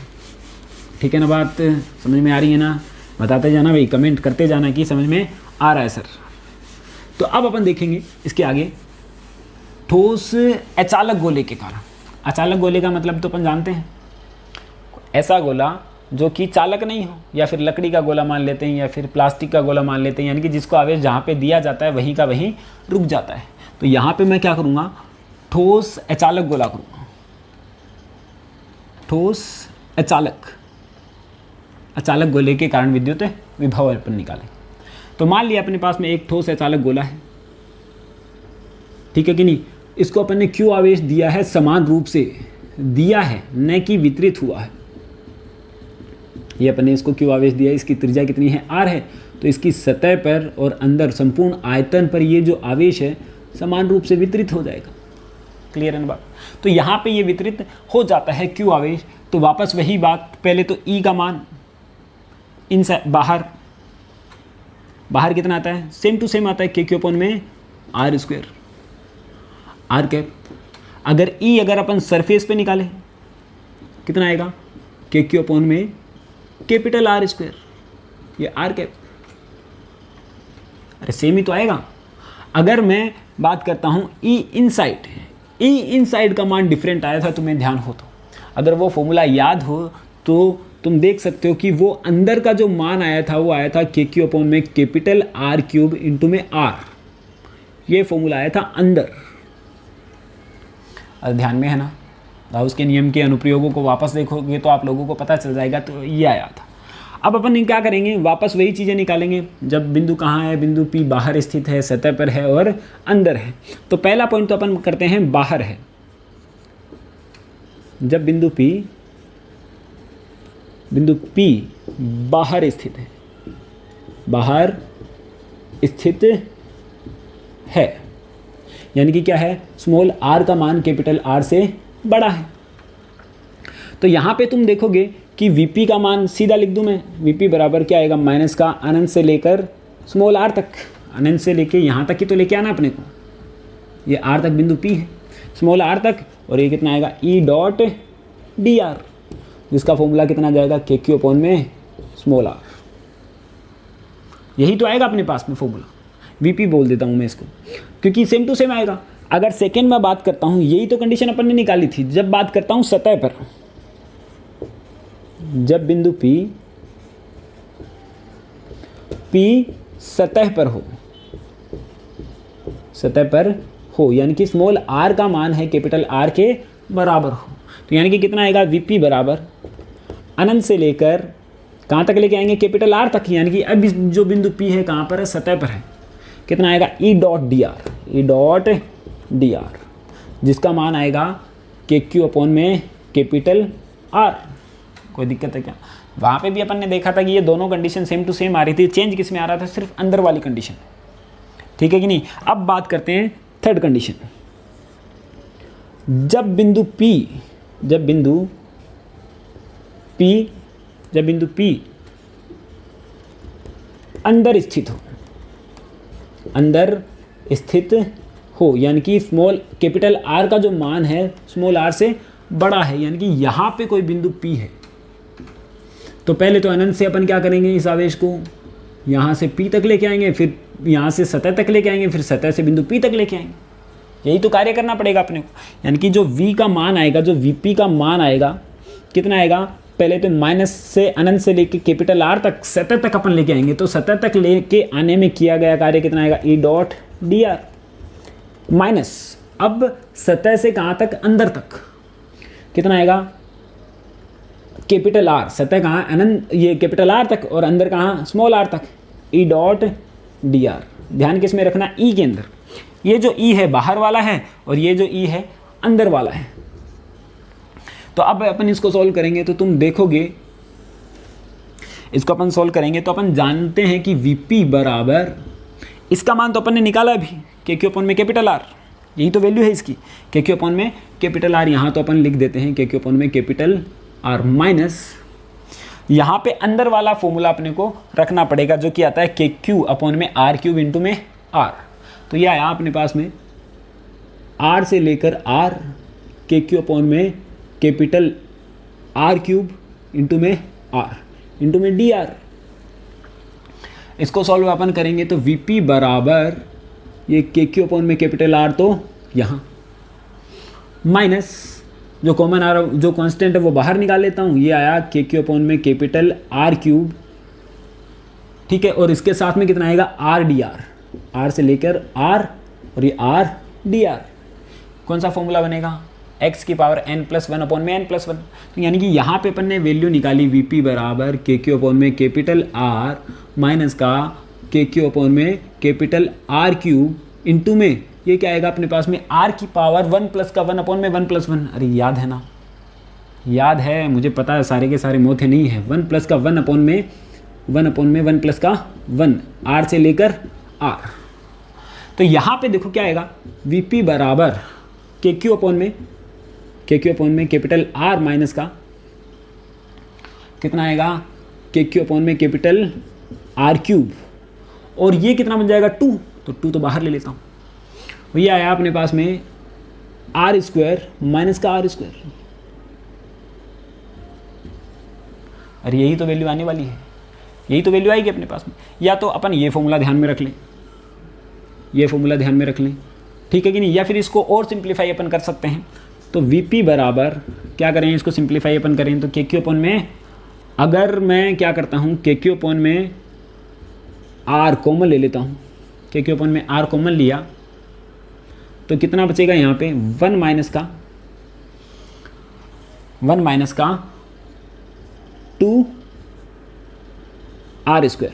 ठीक है ना। बात समझ में आ रही है ना, बताते जाना भाई, कमेंट करते जाना कि समझ में आ रहा है सर। तो अब अपन देखेंगे इसके आगे ठोस अचालक गोले के कारण। अचालक गोले का मतलब तो अपन जानते हैं, ऐसा गोला जो कि चालक नहीं हो, या फिर लकड़ी का गोला मान लेते हैं, या फिर प्लास्टिक का गोला मान लेते हैं, यानी कि जिसको आवेश जहाँ पे दिया जाता है वहीं का वहीं रुक जाता है। तो यहाँ पे मैं क्या करूँगा, ठोस अचालक गोला करूँगा, ठोस अचालक गोले के कारण विद्युत विभव अपन निकालें। तो मान लिया अपने पास में एक ठोस अचालक गोला है, ठीक है कि नहीं। इसको अपन ने क्यों आवेश दिया है, समान रूप से दिया है, न कि वितरित हुआ है। ये अपन ने इसको क्यों आवेश दिया, इसकी त्रिज्या कितनी है, r है, तो इसकी सतह पर और अंदर संपूर्ण आयतन पर ये जो आवेश है समान रूप से वितरित हो जाएगा। क्लियर है ना बात। तो यहाँ पे ये वितरित हो जाता है क्यों आवेश। तो वापस वही बात, पहले तो E का मान इन बाहर कितना आता है, सेम टू सेम आता है, K/r², r कैप। अगर E अगर अपन सरफेस पे निकाले कितना आएगा, K/R², ये r कैप, अरे सेम ही तो आएगा। अगर मैं बात करता हूँ E इनसाइड का मान डिफरेंट आया था, तुम्हें ध्यान हो तो, अगर वो फॉर्मूला याद हो तो तुम देख सकते हो कि वो अंदर का जो मान आया था वो आया था K/R³ इंटू में r, ये फॉर्मूला आया था अंदर। ध्यान में है ना, गाउस के नियम के अनुप्रयोगों को वापस देखोगे तो आप लोगों को पता चल जाएगा। तो ये आया था। अब अपन क्या करेंगे, वापस वही चीज़ें निकालेंगे। जब बिंदु कहाँ है, बिंदु P बाहर स्थित है, सतह पर है और अंदर है। तो पहला पॉइंट तो अपन करते हैं बाहर है। जब बिंदु P बाहर स्थित है, बाहर स्थित है, यानी कि क्या है, स्मॉल r का मान कैपिटल R से बड़ा है। तो यहाँ पे तुम देखोगे कि Vp का मान सीधा लिख दूँ मैं, Vp बराबर क्या आएगा, माइनस का अनंत से लेकर स्मॉल r तक, अनंत से लेके यहाँ तक ही तो लेके आना अपने को। ये r तक बिंदु P है, स्मॉल r तक, और ये कितना आएगा E.dr, जिसका फॉर्मूला कितना जाएगा, K/r। यही तो आएगा अपने पास में फॉर्मूला। Vp बोल देता हूँ मैं इसको, क्योंकि सेम टू सेम आएगा। अगर सेकेंड में बात करता हूँ, यही तो कंडीशन अपन ने निकाली थी। जब बात करता हूँ सतह पर, जब बिंदु P सतह पर हो, सतह पर हो, यानी कि स्मॉल r का मान है कैपिटल R के बराबर हो, तो यानी कि कितना आएगा VP बराबर अनंत से लेकर कहाँ तक लेके आएंगे, कैपिटल R तक। यानी कि अब जो बिंदु P है कहाँ पर है, सतह पर है। कितना आएगा E डॉट dr, जिसका मान आएगा KQ अपॉन में कैपिटल R। कोई दिक्कत है क्या? वहाँ पे भी अपन ने देखा था कि ये दोनों कंडीशन सेम टू सेम आ रही थी, चेंज किस में आ रहा था, सिर्फ अंदर वाली कंडीशन। ठीक है कि नहीं? अब बात करते हैं थर्ड कंडीशन। जब बिंदु P अंदर स्थित हो, यानी कि स्मॉल कैपिटल R का जो मान है स्मॉल r से बड़ा है, यानी कि यहाँ पे कोई बिंदु P है, तो पहले तो अनंत से अपन क्या करेंगे, इस आवेश को यहाँ से P तक लेके आएंगे, फिर यहाँ से सतह तक लेके आएंगे, फिर सतह से बिंदु P तक लेके आएंगे। यही तो कार्य करना पड़ेगा अपने को। यानी कि जो V का मान आएगा, जो VP का मान आएगा, कितना आएगा, पहले तो माइनस से अनंत से लेके कैपिटल R तक सतह तक अपन लेके आएंगे, तो सतह तक लेके आने में किया गया कार्य कितना आएगा, E डॉट dr माइनस अब सतह से कहाँ तक, अंदर तक, कितना आएगा, कैपिटल R, सतह कहाँ, अनंत, ये कैपिटल R तक, और अंदर कहाँ, स्मॉल r तक, E डॉट dr। ध्यान किस में रखना, E के अंदर। ये जो E है बाहर वाला है और ये जो E है अंदर वाला है। तो अब अपन इसको सॉल्व करेंगे तो तुम देखोगे, इसको अपन सॉल्व करेंगे तो अपन जानते हैं कि VP बराबर, इसका मान तो अपन ने निकाला अभी, KQ अपॉन में कैपिटल R, यही तो वैल्यू है इसकी, KQ अपॉन में कैपिटल R। यहाँ तो अपन लिख देते हैं KQ अपॉन में कैपिटल R माइनस, यहाँ पे अंदर वाला फॉर्मूला अपने को रखना पड़ेगा जो कि आता है KQ अपॉन में R क्यूब इंटू में R। तो ये आया अपने पास में R से लेकर R, KQ अपॉन में कैपिटल R क्यूब इंटू में R इंटू में dr। इसको सॉल्व अपन करेंगे तो VP बराबर ये KQ अपॉन में कैपिटल R, तो यहाँ माइनस जो कॉमन आ रहा, जो कांस्टेंट है वो बाहर निकाल लेता हूँ, ये आया KQ अपॉन में कैपिटल R क्यूब, ठीक है, और इसके साथ में कितना आएगा R dr, R से लेकर R और ये R dr। कौन सा फॉर्मूला बनेगा, x की पावर n+1 अपॉन में n+1। तो यानी कि यहाँ पे अपन ने वैल्यू निकाली VP बराबर KQ अपॉन में कैपिटल R माइनस का KQ अपॉन में कैपिटल R क्यूब इंटू में ये क्या आएगा अपने पास में R की पावर 1 प्लस का 1 अपॉन में 1+1। अरे याद है ना, याद है, मुझे पता है, सारे के सारे मोथे नहीं है। 1 प्लस का 1 अपॉन में 1 प्लस का 1, R से लेकर R। तो यहाँ पे देखो क्या आएगा, VP बराबर KQ अपॉन में कैपिटल R माइनस का कितना आएगा, KQ अपॉन में कैपिटल R क्यूब, और ये कितना बन जाएगा 2, तो 2 तो बाहर ले लेता हूँ। ये आया अपने पास में R स्क्वायर माइनस का R स्क्वायर। अरे यही तो वैल्यू आने वाली है, यही तो वैल्यू आएगी अपने पास में। या तो अपन ये फॉर्मूला ध्यान में रख लें, ये फॉर्मूला ध्यान में रख लें, ठीक है कि नहीं, या फिर इसको और सिंप्लीफाई अपन कर सकते हैं। तो VP बराबर क्या करें, इसको सिंप्लीफाई अपन करें तो KQ अपॉन में, अगर मैं क्या करता हूँ, KQ अपॉन में R कॉमन ले लेता हूँ, KQ अपॉन में R कॉमन लिया तो कितना बचेगा यहाँ पे 1 माइनस का 2 R स्क्वायर,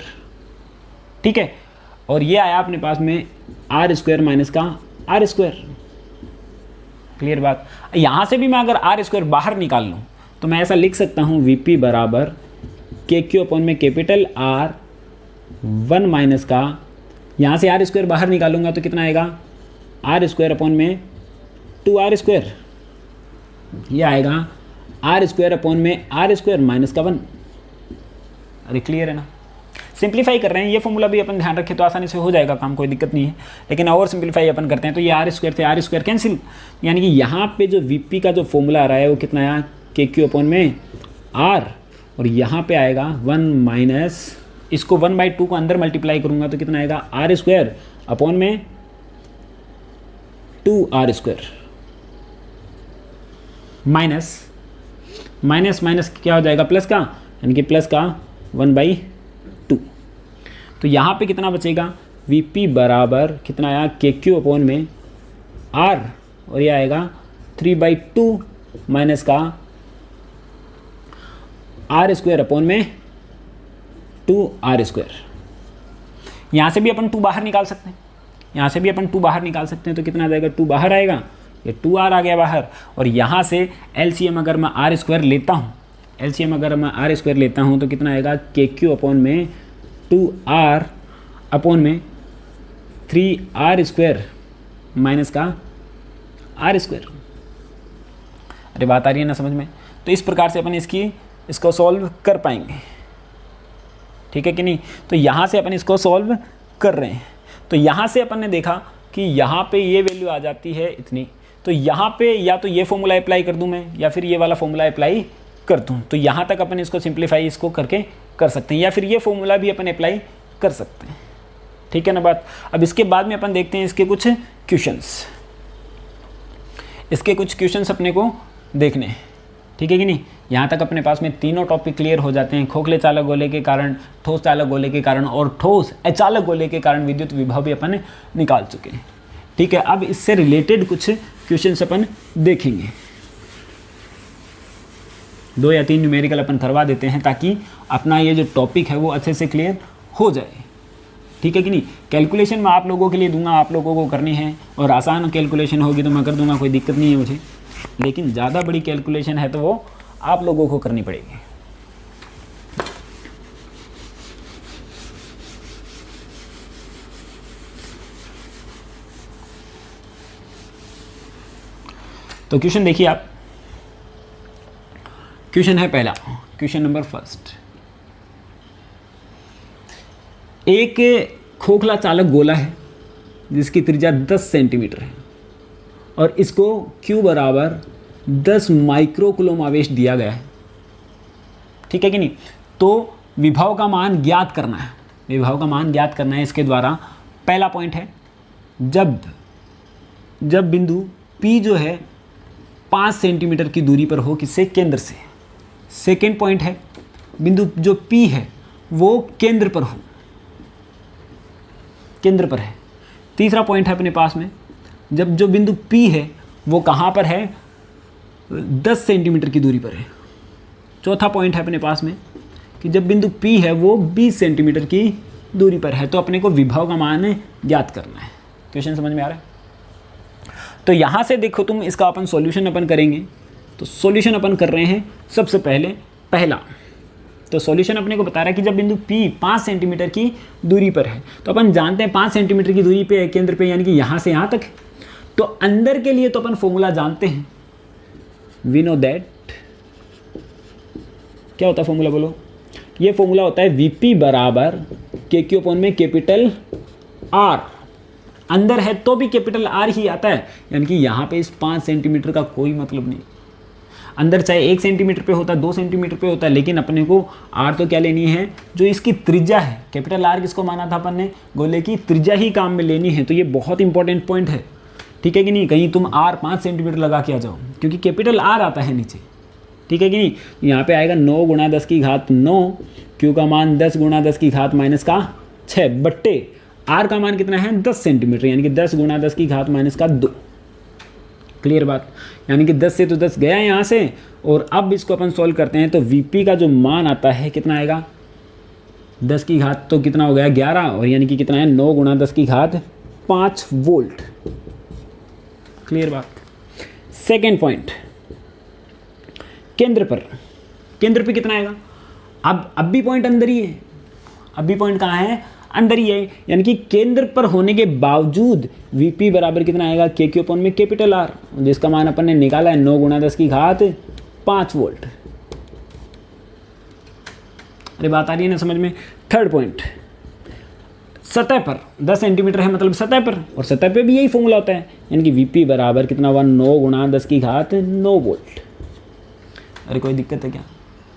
ठीक है, और ये आया अपने पास में R स्क्वायर माइनस का R स्क्वायर। क्लियर बात। यहाँ से भी मैं अगर R स्क्वायर बाहर निकाल लूँ तो मैं ऐसा लिख सकता हूँ VP बराबर KQ अपॉन में कैपिटल R 1 माइनस का, यहाँ से R स्क्वायर बाहर निकालूंगा तो कितना आएगा R स्क्वायर अपॉन में 2R स्क्वायर, ये आएगा R स्क्वायर अपॉन में R स्क्वायर माइनस का 1। अरे क्लियर है ना, सिंप्लीफाई कर रहे हैं, ये फॉर्मूला भी अपन ध्यान रखें तो आसानी से हो जाएगा काम, कोई दिक्कत नहीं है। लेकिन और सिंप्लीफाई अपन करते हैं तो ये R स्क्वायर से R स्क्वायर कैंसिल, यानी कि यहाँ पे जो VP का जो फॉर्मूला आ रहा है वो कितना आया KQ अपॉन में R, और यहाँ पे आएगा 1 माइनस, इसको 1/2 को अंदर मल्टीप्लाई करूँगा तो कितना आएगा R स्क्वायर अपॉन में 2r² माइनस माइनस माइनस क्या हो जाएगा, प्लस का, यानी कि प्लस का 1/2। तो यहाँ पे कितना बचेगा, Vp बराबर कितना आया, KQ अपॉन में R, और ये आएगा 3/2 माइनस का r² अपॉन में 2r²। यहाँ से भी अपन 2 बाहर निकाल सकते हैं, यहाँ से भी अपन 2 बाहर निकाल सकते हैं, तो कितना आ जाएगा, 2 बाहर आएगा, ये 2r आ गया बाहर। और यहाँ से LCM अगर मैं r² लेता हूँ, LCM अगर मैं r² लेता हूँ तो कितना आएगा, KQ अपॉन में 2r अपॉन में 3r² माइनस का r²। अरे बात आ रही है ना समझ में। तो इस प्रकार से अपन इसको सॉल्व कर पाएंगे, ठीक है कि नहीं। तो यहाँ से अपन इसको सॉल्व कर रहे हैं, तो यहाँ से अपन ने देखा कि यहाँ पे ये वैल्यू आ जाती है इतनी, तो यहाँ पे या तो ये फॉर्मूला अप्लाई कर दूँ मैं, या फिर ये वाला फॉर्मूला अप्लाई कर दूँ। तो यहाँ तक अपन इसको सिंप्लीफाई इसको करके कर सकते हैं, या फिर ये फॉर्मूला भी अपन अप्लाई कर सकते हैं, ठीक है ना बात। अब इसके बाद में अपन देखते हैं इसके कुछ क्वेश्चंस, इसके कुछ क्वेश्चंस अपने को देखने हैं, ठीक है कि नहीं। यहाँ तक अपने पास में तीनों टॉपिक क्लियर हो जाते हैं, खोखले चालक गोले के कारण, ठोस चालक गोले के कारण और ठोस अचालक गोले के कारण विद्युत विभव भी अपन निकाल चुके हैं, ठीक है। अब इससे रिलेटेड कुछ क्वेश्चंस अपन देखेंगे, 2 या 3 न्यूमेरिकल अपन करवा देते हैं ताकि अपना ये जो टॉपिक है वो अच्छे से क्लियर हो जाए, ठीक है कि नहीं। कैलकुलेशन मैं आप लोगों के लिए दूंगा, आप लोगों को करनी है, और आसान कैलकुलेशन होगी तो मैं कर दूंगा, कोई दिक्कत नहीं है मुझे, लेकिन ज़्यादा बड़ी कैलकुलेशन है तो वो आप लोगों को करनी पड़ेगी। तो क्वेश्चन देखिए आप, क्वेश्चन है पहला, क्वेश्चन नंबर 1। एक खोखला चालक गोला है जिसकी त्रिज्या 10 सेंटीमीटर है और इसको Q बराबर 10 माइक्रोकूलम आवेश दिया गया है, ठीक है कि नहीं। तो विभव का मान ज्ञात करना है, विभव का मान ज्ञात करना है इसके द्वारा। पहला पॉइंट है, जब बिंदु P जो है 5 सेंटीमीटर की दूरी पर हो किससे, केंद्र से। सेकेंड पॉइंट है, बिंदु जो P है वो केंद्र पर हो, केंद्र पर है। तीसरा पॉइंट है अपने पास में, जब जो बिंदु P है वो कहाँ पर है, 10 सेंटीमीटर की दूरी पर है। चौथा पॉइंट है अपने पास में कि जब बिंदु P है वो 20 सेंटीमीटर की दूरी पर है। तो अपने को विभव का मान ज्ञात करना है। क्वेश्चन समझ में आ रहा है। तो यहाँ से देखो तुम, इसका अपन सॉल्यूशन अपन करेंगे। तो सॉल्यूशन अपन कर रहे हैं सबसे पहले पहला, तो सॉल्यूशन अपने को बता रहा है कि जब बिंदु P 5 सेंटीमीटर की दूरी पर है, तो अपन जानते हैं 5 सेंटीमीटर की दूरी पे है केंद्र पे, यानी कि यहाँ से यहाँ तक। तो अंदर के लिए तो अपन फॉर्मूला जानते हैं, वी नो दैट, क्या होता है फॉर्मूला बोलो। ये फॉर्मूला होता है Vp बराबर KQ अपॉन में कैपिटल R। अंदर है तो भी कैपिटल R ही आता है, यानी कि यहाँ पे इस 5 सेंटीमीटर का कोई मतलब नहीं। अंदर चाहे 1 सेंटीमीटर पे होता, 2 सेंटीमीटर पे होता, लेकिन अपने को R तो क्या लेनी है, जो इसकी त्रिज्या है। कैपिटल R किसको माना था अपन ने, गोले की त्रिज्या ही काम में लेनी है। तो ये बहुत इंपॉर्टेंट पॉइंट है, ठीक है कि नहीं। कहीं तुम R 5 सेंटीमीटर लगा के आ जाओ, क्योंकि कैपिटल R आता है नीचे, ठीक है कि नहीं। यहाँ पे आएगा 9 × 10 की घात 9, Q का मान 10 × 10 की घात -6 बट्टे R का मान कितना है, 10 सेंटीमीटर, यानी कि 10 × 10 की घात -2। क्लियर बात, यानी कि 10 से तो 10 गया यहाँ से। और अब इसको अपन सॉल्व करते हैं तो Vp का जो मान आता है कितना आएगा, 10 की घात तो कितना हो गया 11, और यानी कि कितना है 9 × 10 की घात 5 वोल्ट। क्लियर बात। सेकेंड पॉइंट, केंद्र पे कितना आएगा। अब भी पॉइंट अंदर ही है, अब भी पॉइंट कहाँ है, अंदर ही है, यानी कि केंद्र पर होने के बावजूद Vp बराबर कितना आएगा, KQ अपॉन में कैपिटल R, जिसका मान अपन ने निकाला है 9 × 10 की घात 5 वोल्ट। अरे बात आ रही है ना समझ में। थर्ड पॉइंट, सतह पर 10 सेंटीमीटर है, मतलब सतह पर, और सतह पे भी यही फॉर्मूला होता है, यानी कि Vp बराबर कितना हुआ, 9 × 10 की घात 9 वोल्ट। अरे कोई दिक्कत है क्या,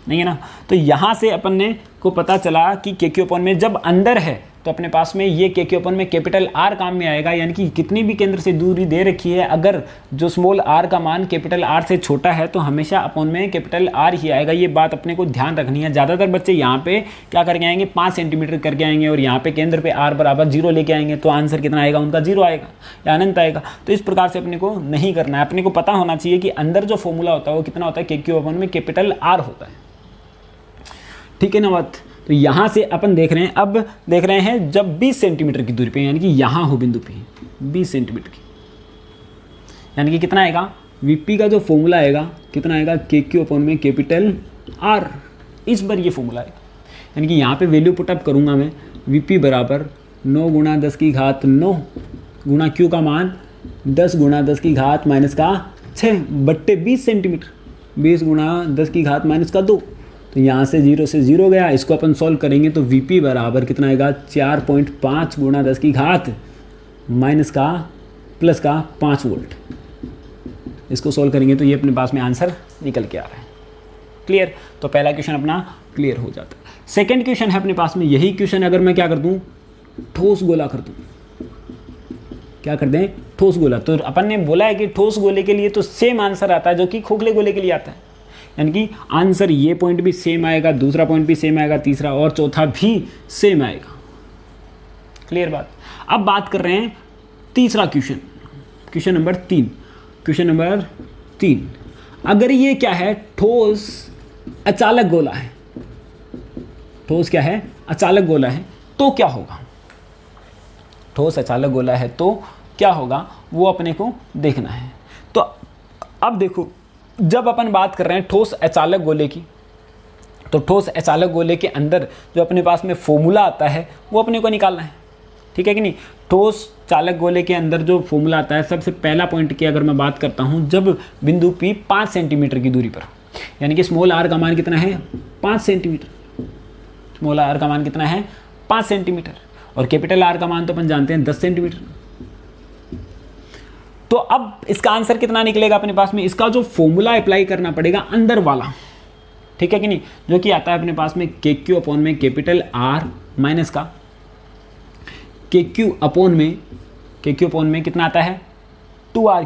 नहीं है ना। तो यहाँ से अपन ने को पता चला कि KQ अपॉन में जब अंदर है तो अपने पास में ये के क्यू अपन में कैपिटल आर काम में आएगा, यानी कि कितनी भी केंद्र से दूरी दे रखी है, अगर जो स्मॉल आर का मान कैपिटल आर से छोटा है तो हमेशा अपन में कैपिटल आर ही आएगा। ये बात अपने को ध्यान रखनी है। ज़्यादातर बच्चे यहाँ पे क्या करके आएंगे, 5 सेंटीमीटर करके आएंगे और यहाँ पे केंद्र पे आर बराबर 0 लेके आएंगे, तो आंसर कितना आएगा उनका 0 आएगा या अनंत आएगा। तो इस प्रकार से अपने को नहीं करना है। अपने को पता होना चाहिए कि अंदर जो फॉर्मूला होता है वो कितना होता है, के क्यू अपन में कैपिटल आर होता है। ठीक है ना बात। तो यहाँ से अपन देख रहे हैं, अब देख रहे हैं जब 20 सेंटीमीटर की दूरी पे, यानी कि यहाँ हो बिंदु पे 20 सेंटीमीटर की, यानी कि कितना आएगा, वीपी का जो फॉर्मूला आएगा कितना आएगा, के क्यू अपन में कैपिटल आर। इस बार ये फॉर्मूला आएगा, यानी कि यहाँ पे वैल्यू पुटअप करूँगा मैं, वीपी बराबर 9 गुणा 10 की घात 9 गुणा क्यू का मान 10 गुणा 10 की घात माइनस का 6 बट्टे 20 सेंटीमीटर, 20 गुणा 10 की घात माइनस का 2। तो यहाँ से 0 से 0 गया, इसको अपन सॉल्व करेंगे तो वीपी बराबर कितना आएगा, 4.5 गुणा 10 की घात माइनस का प्लस का 5 वोल्ट। इसको सॉल्व करेंगे तो ये अपने पास में आंसर निकल के आ रहा है। क्लियर। तो पहला क्वेश्चन अपना क्लियर हो जाता है। सेकंड क्वेश्चन है अपने पास में, यही क्वेश्चन अगर मैं क्या कर दूँ, ठोस गोला कर दूँ, क्या कर दें, ठोस गोला। तो अपन ने बोला है कि ठोस गोले के लिए तो सेम आंसर आता है जो कि खोखले गोले के लिए आता है, यानी कि आंसर ये पॉइंट भी सेम आएगा, दूसरा पॉइंट भी सेम आएगा, तीसरा और चौथा भी सेम आएगा। क्लियर बात। अब बात कर रहे हैं तीसरा question, question number 3। Question number 3, अगर ये क्या है, ठोस अचालक गोला है, ठोस क्या है, अचालक गोला है, तो क्या होगा, ठोस अचालक गोला है तो क्या होगा, वो अपने को देखना है। तो अब देखो, जब अपन बात कर रहे हैं ठोस अचालक गोले की, तो ठोस अचालक गोले के अंदर जो अपने पास में फॉर्मूला आता है वो अपने को निकालना है। ठीक है कि नहीं। ठोस चालक गोले के अंदर जो फॉर्मूला आता है, सबसे पहला पॉइंट की अगर मैं बात करता हूं, जब बिंदु P 5 सेंटीमीटर की दूरी पर, यानी कि स्मॉल आर का मान कितना है, 5 सेंटीमीटर, स्मॉल आर का मान कितना है, 5 सेंटीमीटर, और कैपिटल आर का मान तो अपन जानते हैं 10 सेंटीमीटर। तो अब इसका आंसर कितना निकलेगा अपने पास में, इसका जो फॉर्मूला अप्लाई करना पड़ेगा अंदर वाला, ठीक है कि नहीं, जो कि आता है अपने पास में के क्यू अपॉन में कैपिटल आर माइनस का के क्यू अपॉन में कितना आता है, 2r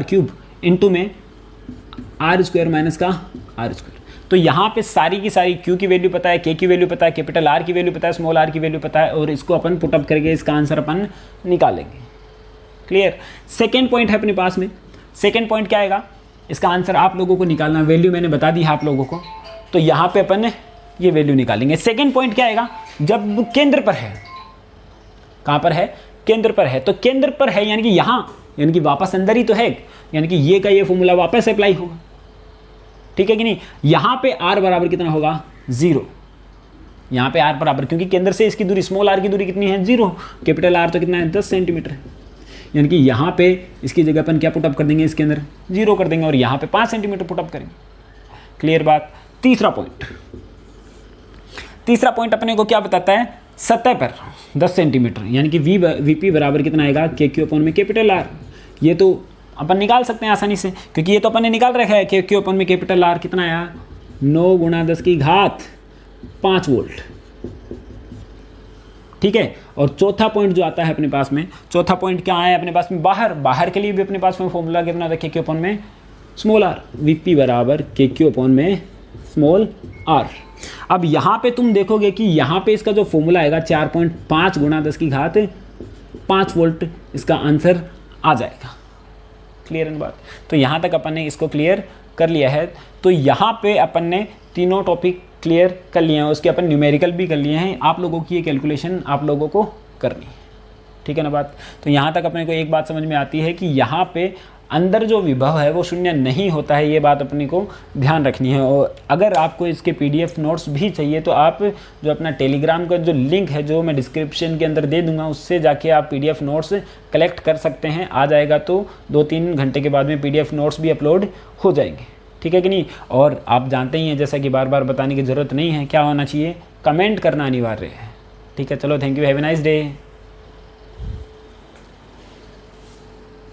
क्यूब इंटू में आर स्क्वायर माइनस का आर स्क्वायर। तो यहाँ पे सारी की सारी क्यू की वैल्यू पता है, के की वैल्यू पता है, कैपिटल आर की वैल्यू पता है, स्मॉल आर की वैल्यू पता है, और इसको अपन पुटअप करके इसका आंसर अपन निकालेंगे। क्लियर। सेकेंड पॉइंट है अपने पास में, सेकेंड पॉइंट क्या आएगा, इसका आंसर आप लोगों को निकालना, वैल्यू मैंने बता दी है आप लोगों को, तो यहाँ पे अपन ये वैल्यू निकालेंगे। सेकेंड पॉइंट क्या आएगा, जब केंद्र पर है, कहाँ पर है, केंद्र पर है, तो केंद्र पर है यानी कि यहाँ, यानी कि वापस अंदर ही तो है, यानी कि ये का ये फॉर्मूला वापस अप्लाई होगा। ठीक है कि नहीं। यहाँ पे r बराबर कितना होगा, 0, यहाँ पे r बराबर, क्योंकि केंद्र से इसकी दूरी, स्मॉल r की दूरी कितनी है, 0, कैपिटल R तो कितना है, 10 सेंटीमीटर है, यानी कि यहाँ पे इसकी जगह अपन क्या पुटअप कर देंगे, इसके अंदर 0 कर देंगे, और यहाँ पे 5 सेंटीमीटर पुटअप करेंगे। क्लियर बात। तीसरा पॉइंट अपने को क्या बताता है, सतह पर 10 सेंटीमीटर, यानी कि वीपी बराबर कितना आएगा, के क्यू अपॉन में कैपिटल आर। ये तो अपन निकाल सकते हैं आसानी से, क्योंकि ये तो अपन ने निकाल रखा है, के क्यू अपॉन में कैपिटल आर कितना आया, 9 गुणा 10 की घात 5 वोल्ट। ठीक है। और चौथा पॉइंट जो आता है अपने पास में, चौथा पॉइंट क्या आया अपने पास में, बाहर के लिए भी अपने पास में फॉर्मूला कितना था, के क्यू अपॉन में स्मॉल आर, वीपी बराबर के क्यू अपॉन में स्मॉल आर। अब यहाँ पे तुम देखोगे कि यहाँ पे इसका जो फॉर्मूला आएगा 4.5 गुणा 10 की घात 5 वोल्ट, इसका आंसर आ जाएगा। क्लियर है बात। तो यहाँ तक अपन ने इसको क्लियर कर लिया है। तो यहाँ पे अपन ने तीनों टॉपिक क्लियर कर लिए हैं, उसके अपन न्यूमेरिकल भी कर लिए हैं। आप लोगों की ये कैलकुलेशन आप लोगों को करनी है, ठीक है ना बात। तो यहाँ तक अपने को एक बात समझ में आती है कि यहाँ पे अंदर जो विभव है वो शून्य नहीं होता है, ये बात अपने को ध्यान रखनी है। और अगर आपको इसके पीडीएफ नोट्स भी चाहिए तो आप जो अपना टेलीग्राम का जो लिंक है, जो मैं डिस्क्रिप्शन के अंदर दे दूंगा, उससे जाके आप पीडीएफ नोट्स कलेक्ट कर सकते हैं। आ जाएगा तो 2-3 घंटे के बाद में पीडीएफ नोट्स भी अपलोड हो जाएंगे, ठीक है कि नहीं। और आप जानते ही हैं, जैसा कि बार बार बताने की ज़रूरत नहीं है, क्या होना चाहिए, कमेंट करना अनिवार्य है, ठीक है। चलो, thank you, have a nice day.